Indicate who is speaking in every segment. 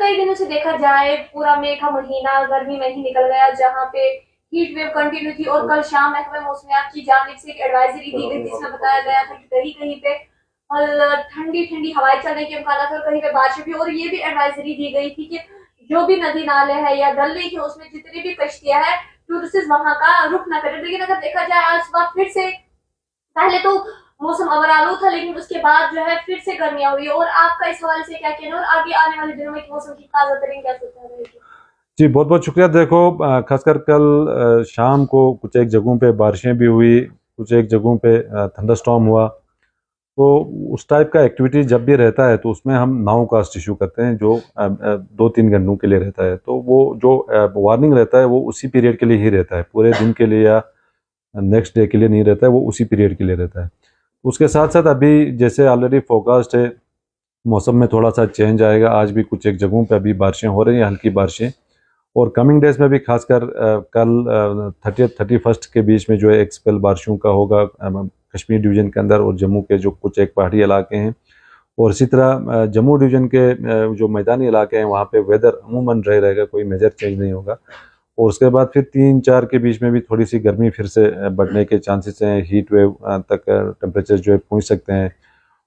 Speaker 1: कई दिनों से देखा जाए पूरा मई का महीना गर्मी में ही निकल गया, जहाँ पे हीट वेव कंटिन्यू थी। और कल शाम महकमे मौसमियात की जानिब से एक एडवाइजरी दी गई थी, जिसमें बताया गया था कि कहीं कहीं पे ठंडी ठंडी हवाएं चलने के इम्कान और कहीं पे बारिश भी। और ये भी एडवाइजरी दी गई थी कि जो भी नदी नाले है या डल लेक है उसमें जितनी भी कश्तियां हैं टूरिस्ट वहां का रुख न करें। लेकिन अगर देखा जाए आज सुबह फिर से, पहले तो मौसम अवरालू था लेकिन उसके बाद जो है फिर से गर्मियां हुई। और आपका इस हवाले से क्या कहना है, और आगे आने वाले दिनों में मौसम की ताजा तरीन क्या सोचा रहेगी?
Speaker 2: जी बहुत बहुत शुक्रिया। देखो खासकर कल शाम को कुछ एक जगहों पे बारिशें भी हुई, कुछ एक जगहों पे थंडरस्टॉर्म हुआ। तो उस टाइप का एक्टिविटी जब भी रहता है तो उसमें हम नाउ कास्ट इशू करते हैं, जो 2-3 घंटों के लिए रहता है। तो वो जो वार्निंग रहता है वो उसी पीरियड के लिए ही रहता है, पूरे दिन के लिए या नेक्स्ट डे के लिए नहीं रहता है, वो उसी पीरियड के लिए रहता है। उसके साथ साथ अभी जैसे ऑलरेडी फोरकास्ट है, मौसम में थोड़ा सा चेंज आएगा। आज भी कुछ एक जगहों पे अभी बारिशें हो रही हैं, हल्की बारिशें। और कमिंग डेज में भी खासकर कल 30-31 के बीच में जो है एक स्पेल बारिशों का होगा कश्मीर डिवीज़न के अंदर और जम्मू के जो कुछ एक पहाड़ी इलाके हैं। और इसी तरह जम्मू डिवीज़न के जो मैदानी इलाके हैं वहाँ पे वेदर अमूमन रहेगा, कोई मेजर चेंज नहीं होगा। और उसके बाद फिर 3-4 के बीच में भी थोड़ी सी गर्मी फिर से बढ़ने के चांसेस हैं, हीट वेव तक टेम्परेचर जो है पहुँच सकते हैं।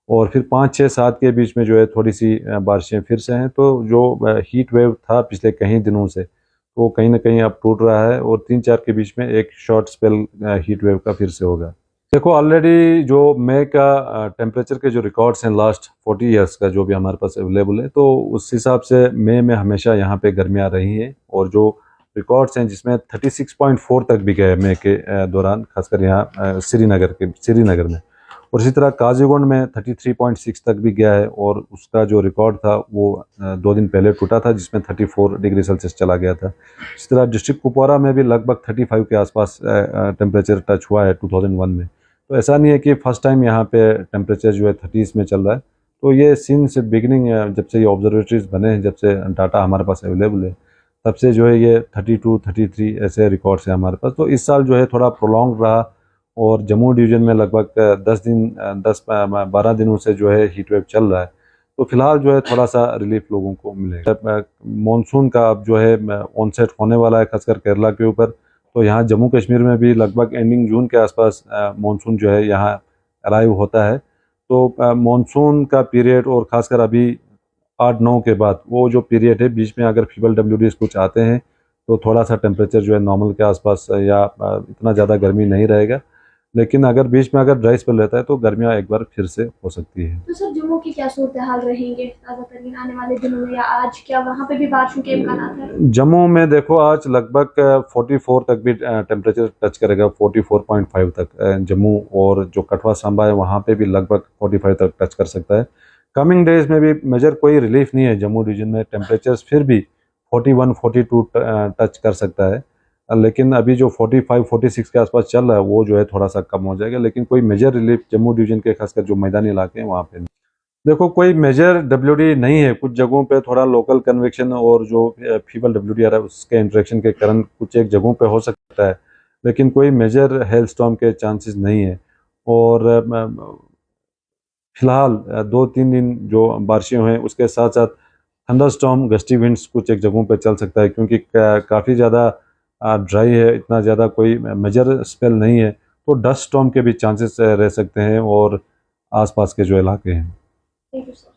Speaker 2: और फिर 5-6-7 के बीच में जो है थोड़ी सी बारिशें फिर से हैं। तो जो हीट वेव था पिछले कई दिनों से, वो कहीं ना कहीं अब टूट रहा है और 3-4 के बीच में एक शॉर्ट स्पेल हीट वेव का फिर से होगा। देखो ऑलरेडी जो मई का टेम्परेचर के जो रिकॉर्ड्स हैं लास्ट 40 ईयर्स का जो भी हमारे पास अवेलेबल है, तो उस हिसाब से मई में हमेशा यहाँ पे गर्मियाँ रही हैं। और जो रिकॉर्ड्स हैं जिसमें 36.4 तक भी गए मई के दौरान, खासकर यहाँ श्रीनगर में। और इसी तरह काजीगुंड में 33.6 तक भी गया है। और उसका जो रिकॉर्ड था वो 2 दिन पहले टूटा था, जिसमें 34 डिग्री सेल्सियस चला गया था। इसी तरह डिस्ट्रिक्ट कुपवारा में भी लगभग 35 के आसपास टेम्परेचर टच हुआ है 2001 में। तो ऐसा नहीं है कि फर्स्ट टाइम यहाँ पे टेम्परेचर जो है 30s में चल रहा है। तो ये सिंस बिगिनिंग, जब से ये ऑब्जर्वेटरीज बने हैं, जब से डाटा हमारे पास अवेलेबल है, तब से जो है ये 32-33 ऐसे रिकॉर्ड्स हैं हमारे पास। तो इस साल जो है थोड़ा प्रोलॉन्ग रहा। और जम्मू डिवीज़न में लगभग 10-12 दिनों से जो है हीट वेव चल रहा है। तो फिलहाल जो है थोड़ा सा रिलीफ लोगों को मिलेगा। मॉनसून का अब जो है ऑनसेट होने वाला है, खासकर केरला के ऊपर। तो यहाँ जम्मू कश्मीर में भी लगभग एंडिंग जून के आसपास मॉनसून जो है यहाँ अराइव होता है। तो मॉनसून का पीरियड, और ख़ासकर अभी 8-9 के बाद वो जो पीरियड है, बीच में अगर फीबल WDs कुछ आते हैं तो थोड़ा सा टेम्परेचर जो है नॉर्मल के आसपास या इतना ज़्यादा गर्मी नहीं रहेगा। लेकिन अगर बीच में अगर ड्राई स्पेल रहता है तो गर्मियाँ एक बार फिर से हो सकती है।
Speaker 1: तो सर जम्मू की क्या सूरत हाल रहेंगे ताज़ा आने वाले दिनों में, या आज क्या वहाँ पे भी बारिशों के इम्कान है?
Speaker 2: जम्मू में देखो आज लगभग 44 तक भी टेम्परेचर टच करेगा, 44.5 तक जम्मू। और जो कठवा सांबा है वहाँ पे भी लगभग 45 तक टच कर सकता है। कमिंग डेज में भी मेजर कोई रिलीफ नहीं है जम्मू रीजन में, टेम्परेचर फिर भी 41-42 टच कर सकता है। लेकिन अभी जो 45-46 के आसपास चल रहा है वो जो है थोड़ा सा कम हो जाएगा। लेकिन कोई मेजर रिलीफ जम्मू डिवीजन के खासकर जो मैदानी इलाके हैं वहाँ पे नहीं। देखो कोई मेजर WD नहीं है, कुछ जगहों पे थोड़ा लोकल कन्वेक्शन और जो फीबल WD आ रहा है उसके इंटरेक्शन के कारण कुछ एक जगहों पे हो सकता है। लेकिन कोई मेजर हेल स्टॉर्म के चांसेस नहीं है। और फिलहाल 2-3 दिन जो बारिशें हुए उसके साथ साथ थंडर स्टॉर्म, गस्टी विंड्स कुछ एक जगहों पे चल सकता है, क्योंकि काफ़ी ज़्यादा ड्राई है, इतना ज़्यादा कोई मेजर स्पेल नहीं है। तो डस्ट स्टॉर्म के भी चांसेस रह सकते हैं और आसपास के जो इलाके हैं।
Speaker 1: Thank you sir.